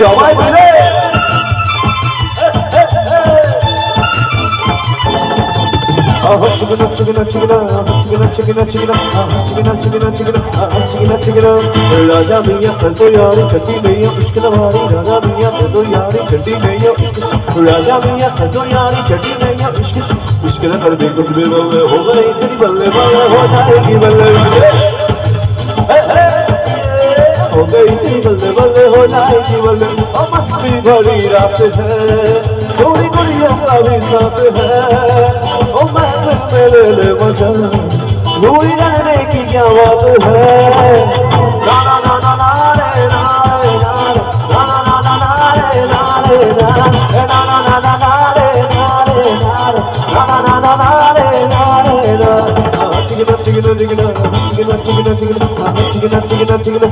সবাই মিলে राजा मियाँ कर दो यारी छठी मैया इश्क नवारी राजा मियाँ कर दो यारी छठी मैया राजा मियाँ कर दो यारी छठी मैया इश्क न कर दे कुछ भी बल्ले हो गई तेरी बल्ले बल्ले हो जाएगी बल्ले हो गई तेरी बल्ले बल्ले हो जाएगी बल्ले मस्ती भरी रात है थोड़ी गुड़िया का भी साथ है ओ मैं मेरे ले मजा दूरी रहने की क्या बात है ना ना ना ना ना रे ना रे ना ना ना ना ना रे ना रे ना ना ना ना ना रे ना रे ना ना ना ना ना रे ना रे ना चिकना चिकना चिकना चिकना चिकना चिकना चिकना चिकना चिकना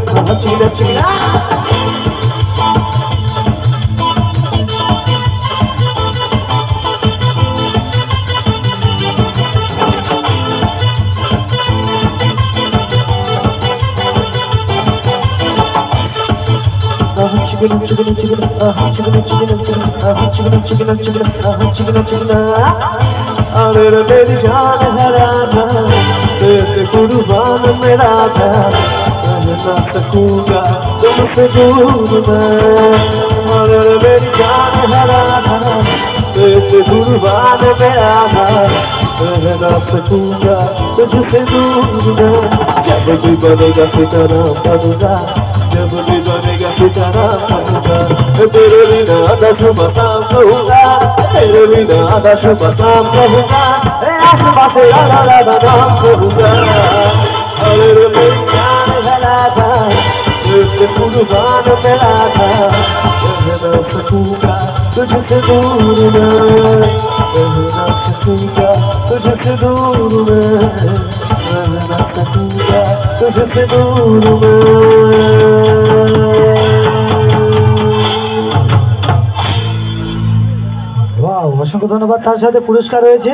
चिकना चिकना अरे मेरी जान है राधा तेरे कुर्बान मेरा था ना सकूंगा तुमसे दूर मैं अरे मेरी जान है राधा तेरे कुर्बान मेरा था ना सकूंगा तुझसे दूर मैं जब भी बनेगा सितारा बनूंगा जब भी बनेगा सितारा बनूंगा तेरे बिना आधा सुबह शाम कहूँगा तेरे बिना आधा सुबह शाम कहूँगा आसमां से राधा राधा नाम कहूँगा अरे मेरी जान भला था तेरे कुर्बान मेरा था रह ना सकूँगा तुझसे दूर मैं रह ना सकूँगा तुझसे दूर मैं रह ना सकूँगा तुझसे दूर मैं অসংখ্য ধন্যবাদ। তার সাথে পুরস্কার রয়েছে।